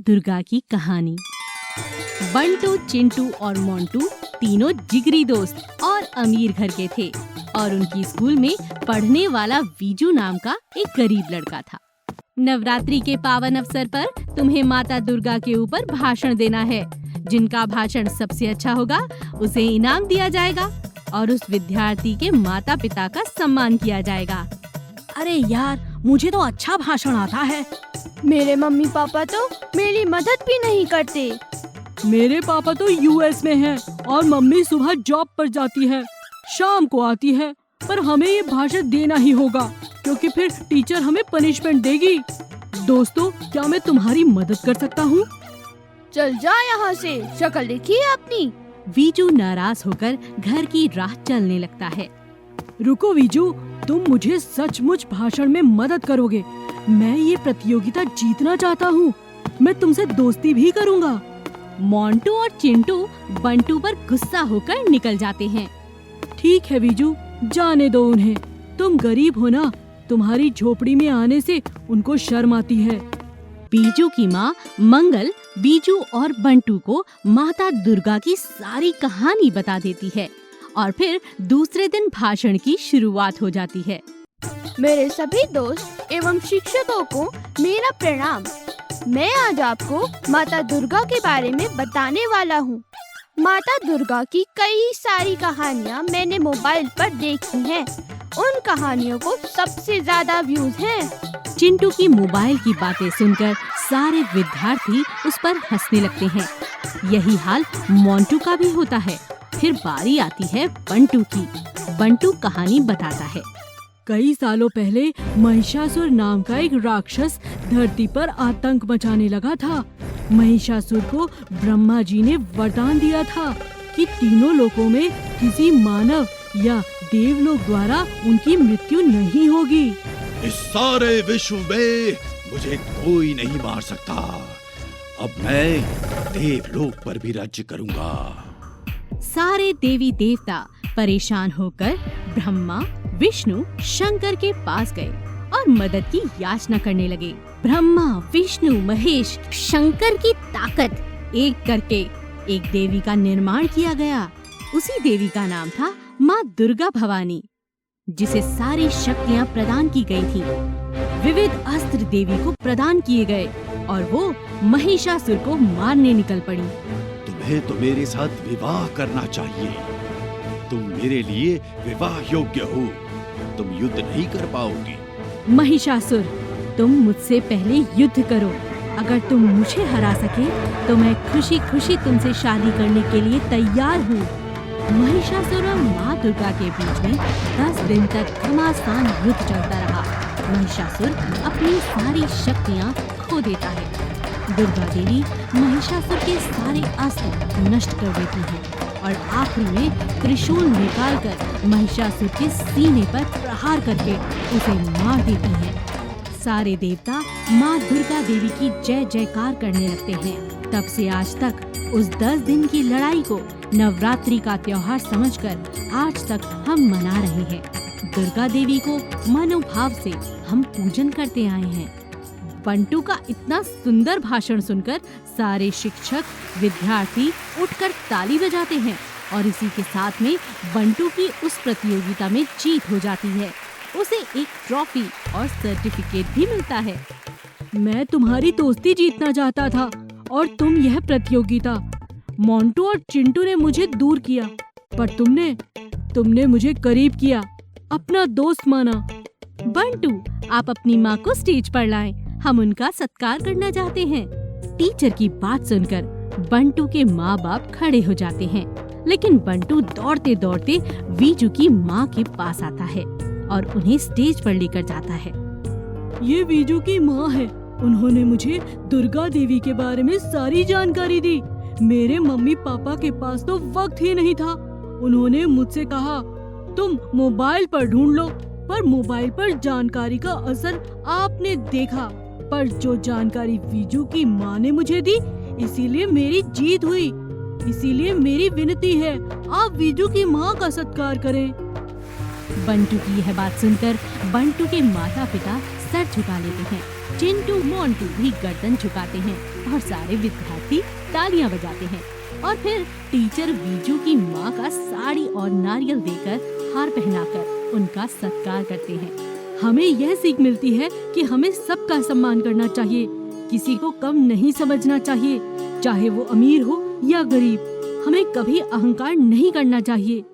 दुर्गा की कहानी। बंटू, चिंटू और मोंटू तीनों जिगरी दोस्त और अमीर घर के थे और उनकी स्कूल में पढ़ने वाला वीजू नाम का एक गरीब लड़का था। नवरात्रि के पावन अवसर पर तुम्हें माता दुर्गा के ऊपर भाषण देना है। जिनका भाषण सबसे अच्छा होगा उसे इनाम दिया जाएगा और उस विद्यार्थी के माता पिता का सम्मान किया जाएगा। अरे यार, मुझे तो अच्छा भाषण आता है। मेरे मम्मी पापा तो मेरी मदद भी नहीं करते। मेरे पापा तो यूएस में हैं और मम्मी सुबह जॉब पर जाती है, शाम को आती है। पर हमें ये भाषण देना ही होगा क्योंकि फिर टीचर हमें पनिशमेंट देगी। दोस्तों, क्या मैं तुम्हारी मदद कर सकता हूँ? चल जा यहाँ से, शक्ल देखिए अपनी। वीजू नाराज होकर घर की राह चलने लगता है। रुको वीजू, तुम मुझे सचमुच भाषण में मदद करोगे। मैं ये प्रतियोगिता जीतना चाहता हूँ। मैं तुमसे दोस्ती भी करूँगा। मोंटू और चिंटू बंटू पर गुस्सा होकर निकल जाते हैं। ठीक है वीजू, जाने दो उन्हें। तुम गरीब हो ना, तुम्हारी झोपड़ी में आने से उनको शर्म आती है। बीजू की माँ मंगल बीजू और बंटू को माता दुर्गा की सारी कहानी बता देती है और फिर दूसरे दिन भाषण की शुरुआत हो जाती है। मेरे सभी दोस्त एवं शिक्षकों को मेरा प्रणाम। मैं आज आपको माता दुर्गा के बारे में बताने वाला हूँ। माता दुर्गा की कई सारी कहानियाँ मैंने मोबाइल पर देखी हैं। उन कहानियों को सबसे ज्यादा व्यूज हैं। चिंटू की मोबाइल की बातें सुनकर सारे विद्यार्थी उस पर हंसने लगते हैं। यही हाल मोंटू का भी होता है। फिर बारी आती है बंटू की। बंटू कहानी बताता है। कई सालों पहले महिषासुर नाम का एक राक्षस धरती पर आतंक मचाने लगा था। महिषासुर को ब्रह्मा जी ने वरदान दिया था कि तीनों लोकों में किसी मानव या देवलोक द्वारा उनकी मृत्यु नहीं होगी। इस सारे विश्व में मुझे कोई नहीं मार सकता। अब मैं देवलोक पर भी राज्य करूंगा। सारे देवी देवता परेशान होकर ब्रह्मा, विष्णु, शंकर के पास गए और मदद की याचना करने लगे। ब्रह्मा, विष्णु, महेश, शंकर की ताकत एक करके एक देवी का निर्माण किया गया। उसी देवी का नाम था माँ दुर्गा भवानी, जिसे सारी शक्तियाँ प्रदान की गई थी। विविध अस्त्र देवी को प्रदान किए गए और वो महिषासुर को मारने निकल पड़ी। तुम्हें तो मेरे साथ विवाह करना चाहिए। तुम मेरे लिए विवाह योग्य हो। तुम युद्ध नहीं कर पाओगी। महिषासुर, तुम मुझसे पहले युद्ध करो। अगर तुम मुझे हरा सके तो मैं खुशी खुशी तुमसे शादी करने के लिए तैयार हूँ। महिषासुर और माँ दुर्गा के बीच में 10 दिन तक घमासान युद्ध चलता रहा। महिषासुर अपनी सारी शक्तियाँ खो देता है। दुर्गा देवी महिषासुर के सारे अस्त्र नष्ट कर देती है और आखिरी में त्रिशूल निकालकर महिषासुर के सीने पर प्रहार करके उसे मार देती है। सारे देवता माँ दुर्गा देवी की जय जयकार करने लगते हैं। तब से आज तक उस 10 दिन की लड़ाई को नवरात्रि का त्योहार समझकर आज तक हम मना रहे हैं। दुर्गा देवी को मनोभाव से हम पूजन करते आए हैं। बंटू का इतना सुंदर भाषण सुनकर सारे शिक्षक, विद्यार्थी उठकर ताली बजाते हैं और इसी के साथ में बंटू की उस प्रतियोगिता में जीत हो जाती है। उसे एक ट्रॉफी और सर्टिफिकेट भी मिलता है। मैं तुम्हारी दोस्ती जीतना चाहता था और तुम यह प्रतियोगिता। मोंटू और चिंटू ने मुझे दूर किया, पर तुमने मुझे करीब किया, अपना दोस्त माना। बंटू, आप अपनी माँ को स्टेज पर लाएं। हम उनका सत्कार करना चाहते हैं। टीचर की बात सुनकर बंटू के माँ बाप खड़े हो जाते हैं, लेकिन बंटू दौड़ते दौड़ते वीजू की माँ के पास आता है और उन्हें स्टेज पर लेकर जाता है। ये वीजू की माँ है। उन्होंने मुझे दुर्गा देवी के बारे में सारी जानकारी दी। मेरे मम्मी पापा के पास तो वक्त ही नहीं था। उन्होंने मुझसे कहा, तुम मोबाइल पर ढूंढ लो। पर मोबाइल पर जानकारी का असर आपने देखा, पर जो जानकारी वीजू की माँ ने मुझे दी, इसीलिए मेरी जीत हुई। इसीलिए मेरी विनती है, आप वीजू की माँ का सत्कार करें। बंटू की यह बात सुनकर बंटू के माता पिता सर झुका लेते हैं। चिंटू मोंटू भी गर्दन झुकाते हैं और सारे विद्यार्थी तालियां बजाते हैं। और फिर टीचर वीजू की माँ का साड़ी और नारियल देकर हार पहनाकर उनका सत्कार करते हैं। हमें यह सीख मिलती है कि हमें सबका सम्मान करना चाहिए, किसी को कम नहीं समझना चाहिए, चाहे वो अमीर हो या गरीब। हमें कभी अहंकार नहीं करना चाहिए।